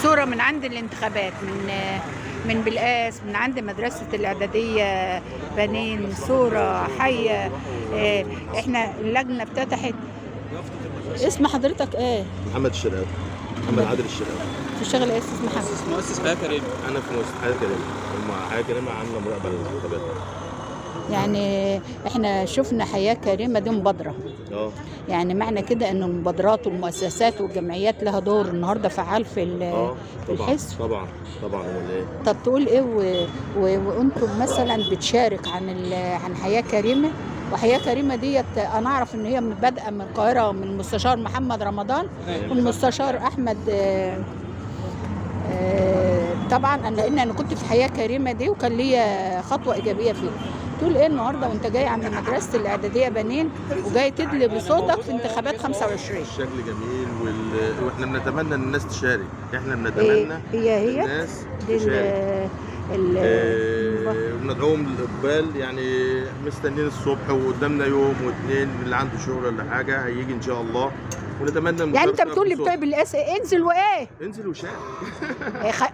صورة من عند الانتخابات من بالقاس، من عند مدرسة الإعدادية بنين، صورة حية. احنا اللجنة افتتحت. اسم حضرتك ايه؟ محمد الشرقاوي. محمد عادل الشرقاوي. تشتغل ايه يا استاذ محمد؟ مؤسس حياة كريمة. انا في مؤسسة حياة كريمة. حياة كريمة عاملة مراقبة للانتخابات. يعني احنا شفنا حياة كريمة دي مبادرة. يعني معنى كده ان المبادرات والمؤسسات والجمعيات لها دور النهارده فعال في الحزب. طبعا امال ايه. طب تقول ايه وانتم مثلا بتشارك عن حياة كريمة؟ وحياة كريمة ديت انا اعرف ان هي بادئه من القاهرة، من المستشار محمد رمضان والمستشار احمد. طبعا لان انا كنت في حياة كريمة دي وكان ليا خطوة ايجابية فيها. تقول ايه النهارده وانت جاي عند مدرسه الاعداديه بنين وجاي تدلي بصوتك في انتخابات 25؟ الشكل جميل واحنا بنتمنى ان الناس تشارك. احنا بنتمنى هي الناس تشارك. وندعوهم للاقبال. يعني مستنيين الصبح وقدامنا يوم واثنين، اللي عنده شغل ولا حاجه هيجي ان شاء الله. ونتمنى يعني انت بتقول لي بتوع بالقاس انزل وايه؟ انزل وشارك.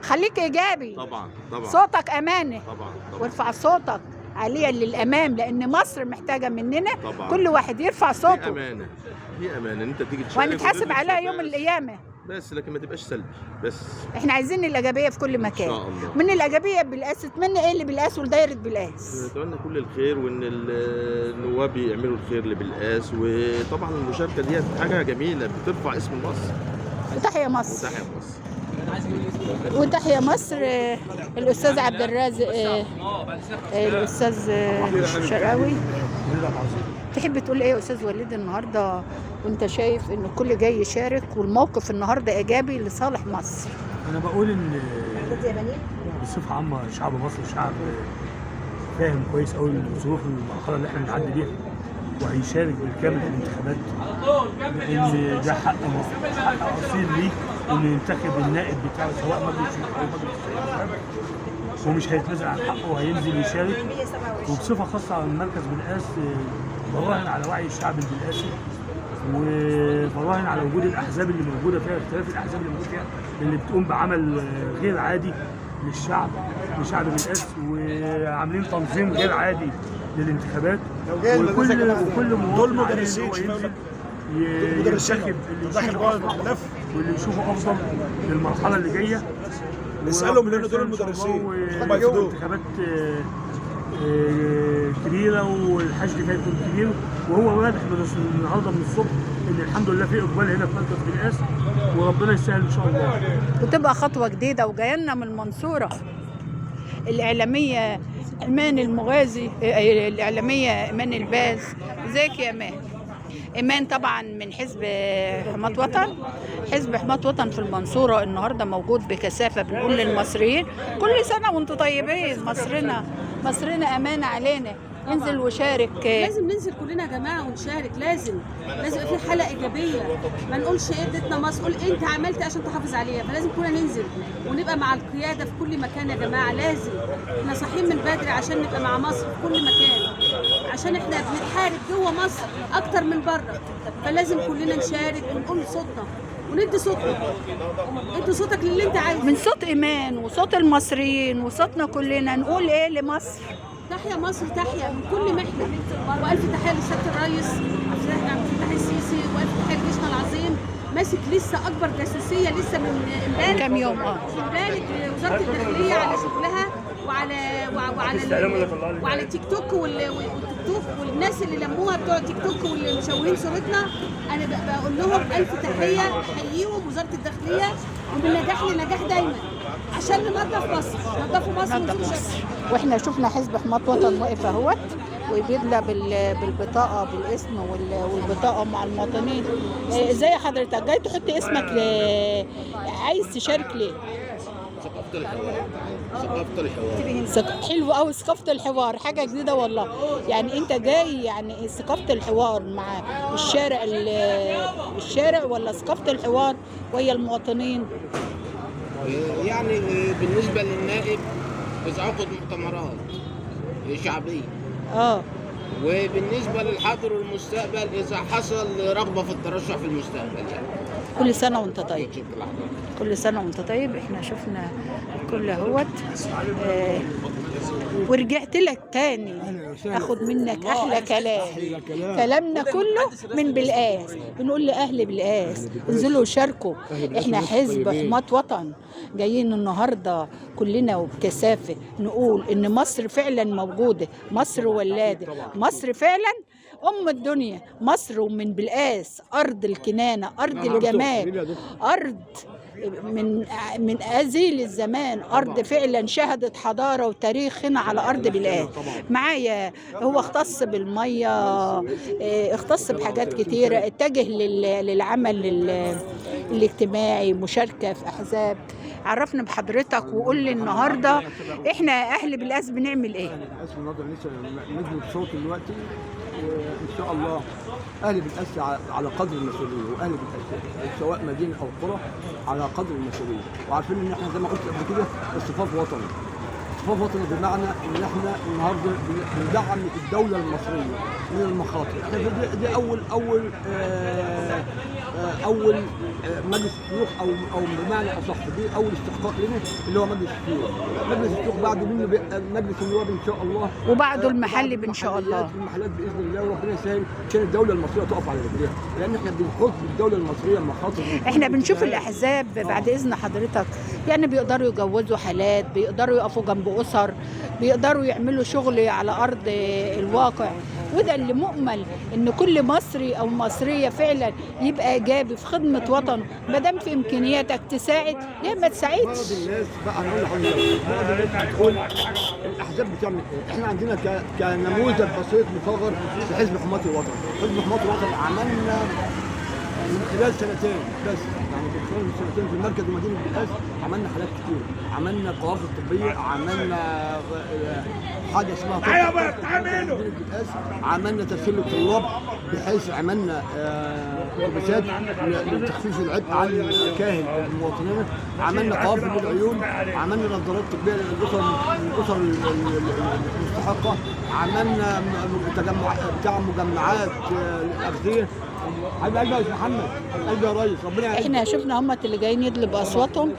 خليك ايجابي. طبعا صوتك امانه. طبعا وارفع صوتك عاليا للامام، لان مصر محتاجه مننا طبعا. كل واحد يرفع صوته. دي امانه ان انت تيجي تشارك وهنتحاسب عليها يوم القيامه. بس لكن ما تبقاش سلبي. بس احنا عايزين الايجابيه في كل مكان. ان شاء الله. من الايجابيه بالقاس تتمنى ايه اللي بالقاس ولدايره بالقاس؟ نتمنى كل الخير وان النواب يعملوا الخير لبالقاس. وطبعا المشاركه دي حاجه جميله بترفع اسم مصر. وتحيا مصر. وتحيا مصر. وتحيا مصر. الاستاذ عبد الرازق، الاستاذ الشرقاوي، تحب تقول ايه يا استاذ وليد النهارده وانت شايف ان الكل جاي يشارك والموقف النهارده ايجابي لصالح مصر؟ انا بقول ان بصفه عامه شعب مصر شعب فاهم كويس قوي ظروف المرحله اللي احنا بنعدي بيها، وهيشارك بالكامل في الانتخابات، لان ده حق اصيل ليه انه ينتخب النائب بتاعه سواء مجلس الشيوخ او مجلس الشيوخ، ومش هيتنازل عن حقه وهينزل يشارك. وبصفه خاصه على مركز بالقاس براهن على وعي الشعب البلقاسي، وبراهن على وجود الاحزاب اللي موجوده فيها، اختلاف الاحزاب اللي موجوده فيها اللي بتقوم بعمل غير عادي لشعب بالقاس، وعاملين تنظيم غير عادي للانتخابات. وكل مواطن مدرسين ينزل ينتخب واللي يشوفه افضل للمرحله اللي جايه. نسالهم لان دول المدرسين هم يجوا انتخابات كبيره والحشد هيكون كبير، وهو واضح من النهارده من الصبح ان الحمد لله في اقبال هنا في مركز بالقاس، وربنا يسهل ان شاء الله. وتبقى خطوه جديده. وجايه لنا من المنصوره الاعلاميه ايمان المغازي، الاعلاميه ايمان الباز. ازيك يا ايمان؟ ايمان طبعا من حزب حماة وطن. حزب حماة وطن في المنصوره النهارده موجود بكثافه. بنقول للمصريين كل سنه وانتم طيبين. مصرنا امانه علينا. انزل وشارك. لازم ننزل كلنا يا جماعه ونشارك. لازم يبقى في حاله ايجابيه. ما نقولش ايه اديتنا مصر، قول إيه انت عملت عشان تحافظ عليها. فلازم كلنا ننزل ونبقى مع القياده في كل مكان يا جماعه. لازم احنا صاحيين من بدري عشان نبقى مع مصر في كل مكان، عشان احنا بنتحارب جوه مصر اكتر من بره. فلازم كلنا نشارك ونقول صوتنا وندي صوتنا. ادي صوتك للي انت عايزه. من صوت ايمان وصوت المصريين وصوتنا كلنا نقول ايه لمصر؟ تحيا مصر، تحيا من كل محنه. والف تحيه لسياده الرئيس عبد الفتاح السيسي، والف تحيه لجيشنا العظيم. ماسك لسه اكبر جاسوسيه لسه من امبارح كام يوم. امبارح وزاره الداخليه على شغلها وعلى تيك توك والتيك توك والناس اللي لموها بتوع تيك توك واللي مشوهين صورتنا. انا بقول لهم الف تحيه، احييهم وزاره الداخليه، ومن نجاح لنجاح دايما عشان ننظف مصر. نظفوا مصر. واحنا شفنا حزب حماة وطن واقف اهوت وبيدلى بالبطاقه بالاسم والبطاقه مع المواطنين. ازاي حضرتك جاي تحط اسمك عايز تشارك ليه؟ حلو قوي. ثقافه الحوار حاجه جديده والله. يعني انت جاي يعني ثقافه الحوار مع الشارع ولا ثقافه الحوار وهي المواطنين؟ يعني بالنسبه للنائب اذا عقد مؤتمرات شعبيه، وبالنسبه للحاضر والمستقبل اذا حصل رغبه في الترشح في المستقبل يعني. كل سنة وانت طيب. كل سنة وانت طيب. احنا شفنا كل اهوت ورجعت لك تاني اخد منك احلى كلام. كلامنا كله من بالقاس، بنقول لاهل بالقاس انزلوا وشاركوا. احنا حزب حماة وطن جايين النهارده كلنا وبكثافه نقول ان مصر فعلا موجوده، مصر ولاده، مصر فعلا ام الدنيا، مصر ومن بالقاس ارض الكنانه، ارض الجمال، ارض من أزيل الزمان، أرض فعلا شهدت حضارة وتاريخ هنا على أرض بالقاس. معايا هو اختص بالمية، اختص بحاجات كتيرة، اتجه للعمل الاجتماعي، مشاركة في أحزاب. عرفنا بحضرتك وقول لي النهارده احنا اهل بالقاس بنعمل ايه؟ بالقاس النهارده لسه نجم صوت دلوقتي، وان شاء الله اهل بالقاس على قدر المسؤوليه، واهل بالقاس سواء مدينه او قرى على قدر المسؤوليه، وعارفين ان احنا زي ما قلت قبل كده اصطفاف وطني. اصطفاف وطني بمعنى ان احنا النهارده بندعم الدوله المصريه من المخاطر. احنا دي اول مجلس الشيوخ او بمعنى اصح دي اول استحقاق لنا اللي هو مجلس الشيوخ. مجلس الشيوخ بعد منه مجلس النواب ان شاء الله، وبعده المحلي ان شاء الله. المحلات باذن الله، وربنا يسهل عشان الدوله المصريه تقف على رجليها، لان احنا بنحط بالدوله المصريه المخاطر. احنا بنشوف الاحزاب بعد اذن حضرتك يعني بيقدروا يجوزوا حالات، بيقدروا يقفوا جنب اسر، بيقدروا يعملوا شغل على ارض الواقع، وده اللي مؤمل ان كل مصري او مصريه فعلا يبقى ايجابي في خدمه وطنه. ما دام في امكانياتك تساعد ليه ما تساعدش؟ بعض الناس بقى انا اقول لحضرتك، بعض الناس بتقول الاحزاب بتعمل ايه؟ احنا عندنا كنموذج بسيط مصغر في حزب حماة الوطن. حزب حماة الوطن عملنا من خلال سنتين بس، يعني في خلال سنتين في المركز ومدينه بالقاس عملنا حالات كتير، عملنا القوافل الطبيه، عملنا حاجه اسمها مدينه بالقاس، عملنا تسهيل للطلاب بحيث عملنا اتوبيسات لتخفيف العبء عن كاهل المواطنين، عملنا قوافل للعيون، عملنا نظارات طبيه للاسر المستحقه، عملنا بتاع مجمعات للاغذيه. حبيب قلبي يا استاذ محمد، قلبي يا ريس، ربنا يعينك. احنا شفنا هم اللي جايين يدلوا باصواتهم،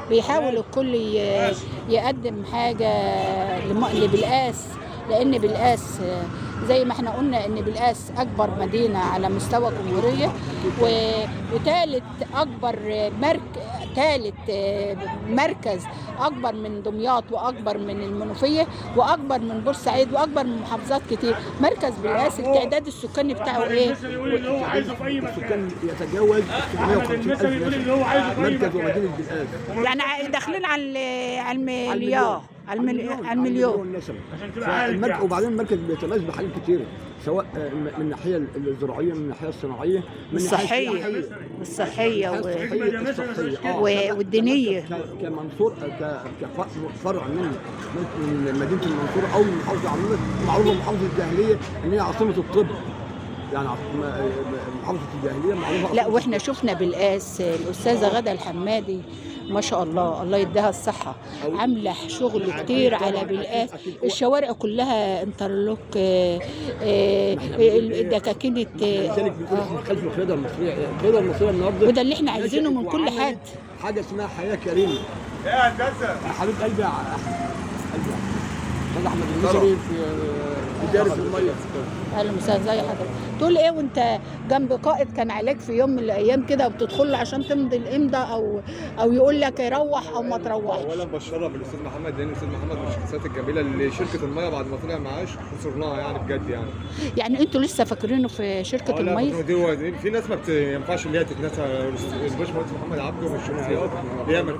بيحاول الكل يقدم حاجه لبالقاس، لان بالقاس زي ما احنا قلنا ان بالقاس اكبر مدينه على مستوى الجمهوريه، وثالث اكبر مركز اكبر من دمياط واكبر من المنوفيه واكبر من بورسعيد واكبر من محافظات كتير. مركز بالقاس التعداد السكاني بتاعه ايه؟ السكان يتجاوز 650,000 نسمه. مركز ومدينه بالقاس يعني داخلين على المليون نسمه. وبعدين المركز بيتميز بحاجات كتيره، سواء من الناحيه الزراعيه، من الناحيه الصناعيه، من الصحيه والدينيه. كمنصور كفرع من مدينه المنصوره او من محافظه عموما، معروفه محافظه الجاهليه ان هي عاصمه الطب، يعني محافظه الجاهليه معروفه. لا واحنا شفنا بالقاس الاستاذه غاده الحمادي ما شاء الله، الله يديها الصحه، عامله شغل كتير على بالقاس. الشوارع كلها انترلوك، دكاكين لذلك بنقول احنا خلف القياده المصريه، القياده المصريه النهارده، وده اللي احنا عايزينه من كل حد. حاجه اسمها حياه كريمه. يا هندسه يا حبيب قلبي، استاذ احمد المصري في اداره الميه. اهلا وسهلا، زي حضرتك. تقول ايه وانت جنب قائد كان عليك في يوم من الايام كده وبتدخل له عشان تمضي الامضاء او يقول لك روح او ما تروحش؟ اولا بشرف بالاستاذ محمد، لان الاستاذ محمد من الشخصيات الجميله اللي شركه الميه بعد ما طلع معاش خسرناها يعني بجد يعني. يعني انتوا لسه فاكرينه في شركه الميه؟ دي في ناس ما ينفعش اللي هي تتنسى. الباشمهندس محمد عبده من الشخصيات اللي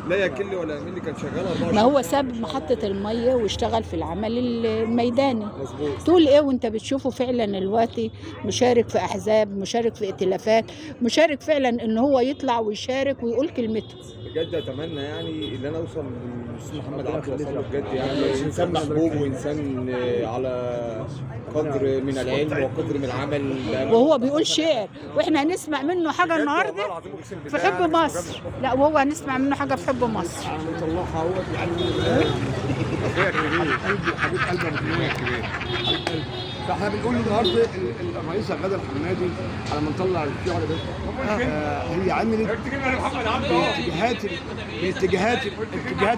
لا يكل ولا يمل، اللي كان شغال 24. ما هو ساب محطه الميه واشتغل في العمل الميداني. مظبوط. تقول ايه وانت بتشوفه فعلا دلوقتي مشارك في احزاب، مشارك في ائتلافات، مشارك فعلا ان هو يطلع ويشارك ويقول كلمته؟ بجد اتمنى يعني ان انا اوصل للاستاذ محمد عبده، اوصل بجد يعني انسان محبوب وانسان على قدر من العلم وقدر من العمل، وهو بيقول شعر واحنا هنسمع منه حاجه النهارده في حب مصر. لا وهو هنسمع منه حاجه في حب مصر. الله هو يعني اخويا الكبير، حبيب قلبي ابو كبير، حبيب قلبي فاحنا بنقول النهارده الرئيس غدا الحمادي على ما نطلع الشعر ده هي عملت الاتجاهات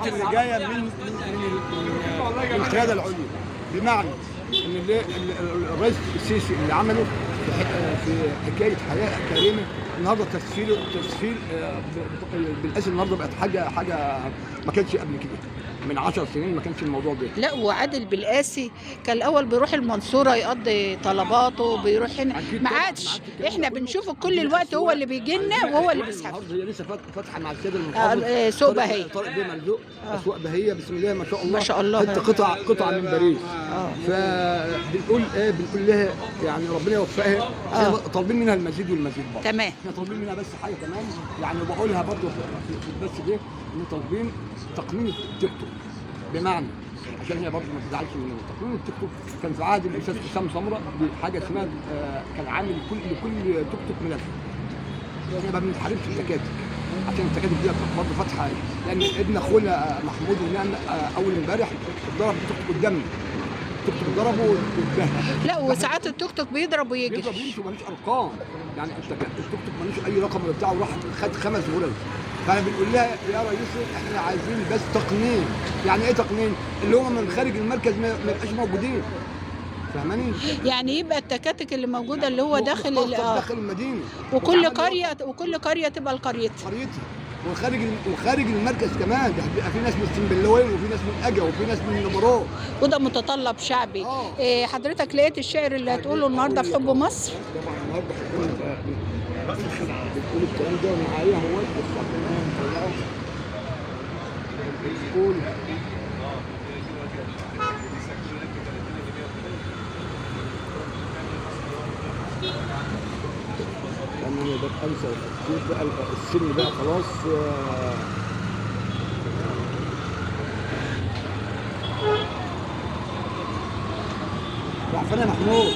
اللي جايه من القياده العليا، بمعنى ان الرئيس السيسي اللي عمله في حكايه حياه كريمه النهارده تسفير بالاسم النهارده بقت حاجه ما كانتش قبل كده. من 10 سنين ما كانش الموضوع ده. لا وعادل بالقاسي كان الاول بيروح المنصوره يقضي طلباته، بيروح هنا ما عادش، احنا بنشوفه كل الوقت هو اللي بيجي لنا وهو اللي بيسحب. هي لسه فاتحه مع السيد المحافظ سوق بهيه، طارق بيه مرزوق، اسواق بهيه بسم الله ما شاء الله، ما شاء الله، حتى قطع من باريس. فبنقول بنقول لها يعني ربنا يوفقها. احنا طالبين منها المزيد والمزيد برضه. تمام. احنا طالبين منها بس حاجه كمان، يعني بقولها برضه في البث ده، ان طالبين تقنين التيك توك، بمعنى عشان هي برضه ما تزعلش من تقنين التيك توك. كان في عهد الاستاذ حسام سمره بحاجه اسمها كان عامل لكل توك توك ملف. احنا ما بنتحاربش التكاتك عشان التكاتك دي برضه فاتحه، لان ابن اخونا محمود ونعم اول امبارح اتضرب التوك توك قدامنا، التوك توك ضربه واتبهدل. لا وساعات التوك توك بيضرب ويجري، بيضرب ويمشي ومالوش ارقام، يعني التوك توك مالوش اي رقم ولا بتاعه، وراح خد 5 غرز. فانا بنقول لها يا ريس احنا عايزين بس تقنين. يعني ايه تقنين؟ اللي هم من خارج المركز ما يبقاش موجودين، فاهماني؟ يعني يبقى التكاتك اللي موجوده اللي هو داخل داخل المدينه، وكل قريه تبقى لقريتها. وخارج المركز كمان، بيبقى في ناس من السنبلاوين وفي ناس من اجا وفي ناس من النبراء، وده متطلب شعبي. حضرتك لقيت الشعر اللي هتقوله النهارده في حب مصر؟ طبعا النهارده بتقول الكلام ده معايا هو بتقول انا ببقى انسى التفكير بقى، السن بقى خلاص. راح فين يا محمود؟